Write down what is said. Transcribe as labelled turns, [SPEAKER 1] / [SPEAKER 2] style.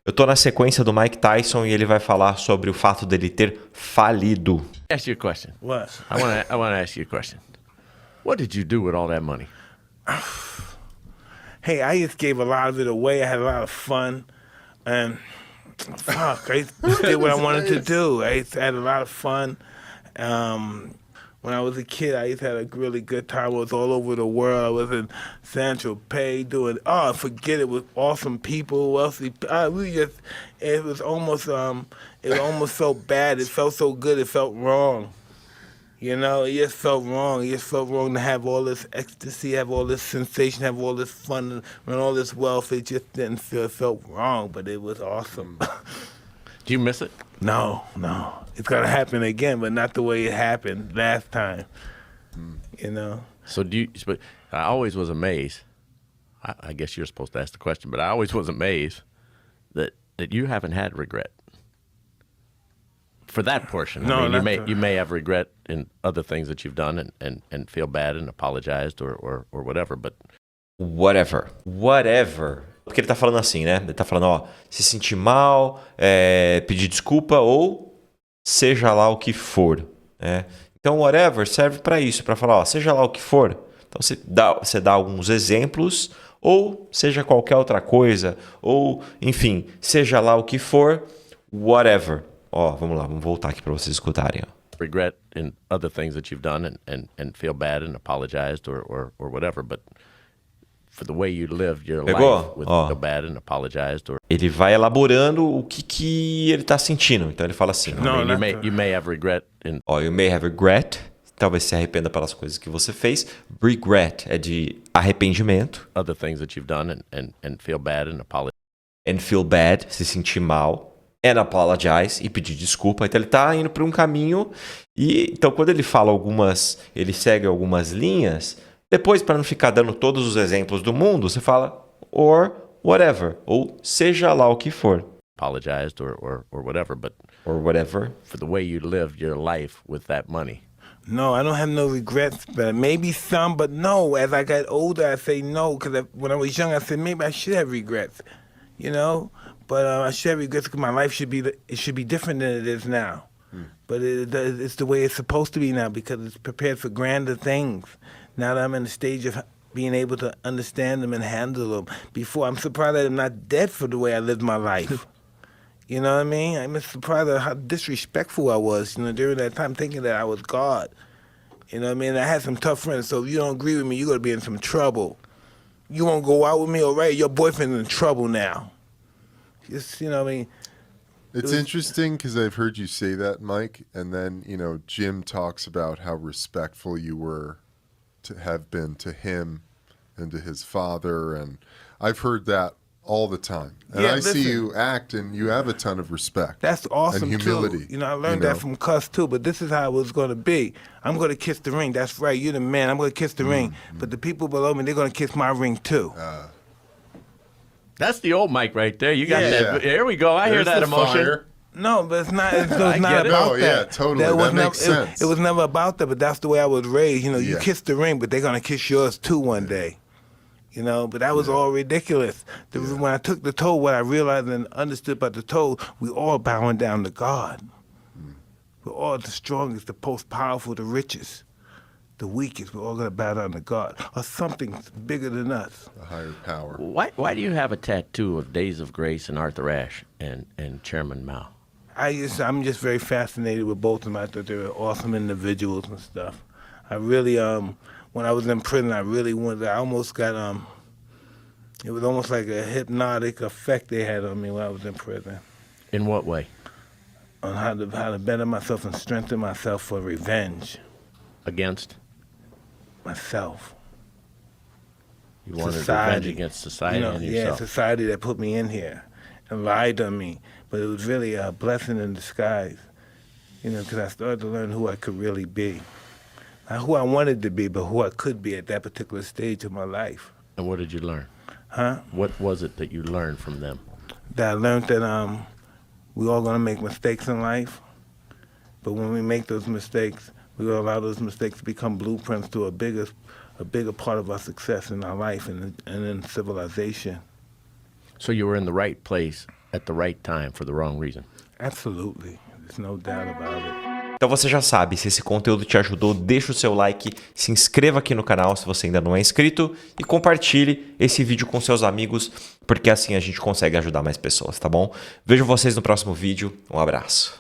[SPEAKER 1] Eu tô na sequência do Mike Tyson e ele vai falar sobre o fato dele ter falido.
[SPEAKER 2] Ask you a question.
[SPEAKER 3] What?
[SPEAKER 2] I want to ask you a question. What did you do with all that money?
[SPEAKER 3] Hey, I just gave a lot of it away. I had a lot of fun, and fuck, I just did what I wanted to do. I had a lot of fun. When I was a kid, I used to have a really good time. I was all over the world. I was in Central Pay doing, forget it, with awesome people, wealthy. It was almost felt bad. It felt so good. It felt wrong. You know, it just felt wrong. It just felt wrong to have all this ecstasy, have all this sensation, have all this fun, and all this wealth. It just didn't feel, it felt wrong, but it was awesome.
[SPEAKER 2] Do you miss it?
[SPEAKER 3] No. It's going to happen again, but not the way it happened last time, you know?
[SPEAKER 2] So but I always was amazed. I guess you're supposed to ask the question, but I always was amazed that you haven't had regret for that portion.
[SPEAKER 3] No,
[SPEAKER 2] I mean, you may have regret in other things that you've done and feel bad and apologized or whatever, but
[SPEAKER 1] Whatever. Porque ele tá falando assim, né? Ele tá falando, ó, se sentir mal, pedir desculpa ou seja lá o que for, né? Então, whatever serve para isso, para falar, ó, seja lá o que for. Então, você dá alguns exemplos ou seja qualquer outra coisa ou, enfim, seja lá o que for, whatever. Ó, vamos lá, vamos voltar aqui para vocês escutarem, ó.
[SPEAKER 2] regret in other things that you've done and feel bad and apologized or whatever, but for the way you lived your
[SPEAKER 1] Pegou?
[SPEAKER 2] life with
[SPEAKER 1] Ó.
[SPEAKER 2] feel bad and apologized or
[SPEAKER 1] Ele vai elaborando o que ele tá sentindo. Então, ele fala assim, ó,
[SPEAKER 3] No,
[SPEAKER 2] you
[SPEAKER 3] not
[SPEAKER 2] may have regret in
[SPEAKER 1] ó, you may have regret, talvez se arrependa pelas coisas que você fez. Regret é de arrependimento.
[SPEAKER 2] other things that you've done and feel bad and apologize.
[SPEAKER 1] And feel bad, se sentir mal. And apologize, e pedir desculpa. Então ele tá indo para um caminho. E então quando ele fala ele segue algumas linhas, depois para não ficar dando todos os exemplos do mundo, você fala or whatever, ou seja lá o que for,
[SPEAKER 2] Apologized or whatever, but
[SPEAKER 1] or whatever.
[SPEAKER 2] for the way you lived your life with that money.
[SPEAKER 3] No, I don't have no regrets, but maybe some, but no. As I got older, I say no, because when I was young, I said maybe I should have regrets, you know? But I should have regrets because my life should be different than it is now. But it's the way it's supposed to be now because it's prepared for grander things. Now that I'm in the stage of being able to understand them and handle them. Before, I'm surprised that I'm not dead for the way I lived my life. You know what I mean? I'm surprised at how disrespectful I was, you know, during that time, thinking that I was God. You know what I mean? I had some tough friends, so if you don't agree with me, you're going to be in some trouble. You won't go out with me, all right? Your boyfriend's in trouble now. Just, you know what I mean?
[SPEAKER 4] It's interesting because I've heard you say that, Mike, and then, you know, Jim talks about how respectful you were to have been to him and to his father, and I've heard that all the time. And
[SPEAKER 3] Yeah,
[SPEAKER 4] I see
[SPEAKER 3] listen.
[SPEAKER 4] you act, and you have a ton of respect.
[SPEAKER 3] That's awesome,
[SPEAKER 4] and humility.
[SPEAKER 3] too. You know, I learned that from Cuss, too, but this is how it was going to be. I'm going to kiss the ring. That's right. You're the man. I'm going to kiss the ring. But the people below me, they're going to kiss my ring, too.
[SPEAKER 2] That's the old Mike right there. You got
[SPEAKER 4] Yeah.
[SPEAKER 2] that. Here we go. I hear
[SPEAKER 4] There's
[SPEAKER 2] that
[SPEAKER 4] the
[SPEAKER 2] emotion.
[SPEAKER 4] fire.
[SPEAKER 3] No, but it's not. It's
[SPEAKER 2] I
[SPEAKER 3] not
[SPEAKER 2] get it.
[SPEAKER 3] about
[SPEAKER 4] No,
[SPEAKER 3] that.
[SPEAKER 4] yeah, totally.
[SPEAKER 3] was
[SPEAKER 4] That
[SPEAKER 3] never,
[SPEAKER 4] makes sense.
[SPEAKER 3] It was never about that, but that's the way I was raised. You know, you
[SPEAKER 4] Yeah.
[SPEAKER 3] kiss the ring, but they're gonna kiss yours too one day. You know, but that was all ridiculous. When I took the toll, what I realized and understood about the toll, we all bowing down to God. We're all the strongest, the most powerful, the richest, the weakest. We're all gonna bow down to God or something bigger than us.
[SPEAKER 4] A higher power.
[SPEAKER 2] Why do you have a tattoo of Days of Grace and Arthur Ashe and Chairman Mao?
[SPEAKER 3] I'm just very fascinated with both of them. I thought they were awesome individuals and stuff. I really, when I was in prison, I really wanted. I almost got, it was almost like a hypnotic effect they had on me when I was in prison.
[SPEAKER 2] In what way?
[SPEAKER 3] On how to better myself and strengthen myself for revenge.
[SPEAKER 2] Against?
[SPEAKER 3] Myself.
[SPEAKER 2] You wanted
[SPEAKER 3] Society.
[SPEAKER 2] revenge against society
[SPEAKER 3] You know,
[SPEAKER 2] and
[SPEAKER 3] yeah,
[SPEAKER 2] yourself.
[SPEAKER 3] society that put me in here and lied on me. But it was really a blessing in disguise, you know, because I started to learn who I could really be. Not who I wanted to be, but who I could be at that particular stage of my life.
[SPEAKER 2] And what did you learn?
[SPEAKER 3] Huh?
[SPEAKER 2] What was it that you learned from them?
[SPEAKER 3] That I learned that we all gonna make mistakes in life, but when we make those mistakes, we will allow those mistakes to become blueprints to a bigger part of our success in our life and in civilization.
[SPEAKER 2] So you were in the right place at the right time for the wrong reason.
[SPEAKER 3] Absolutely. There's no doubt about it.
[SPEAKER 1] Então você já sabe, se esse conteúdo te ajudou, deixa o seu like, se inscreva aqui no canal se você ainda não é inscrito e compartilhe esse vídeo com seus amigos, porque assim a gente consegue ajudar mais pessoas, tá bom? Vejo vocês no próximo vídeo. Um abraço.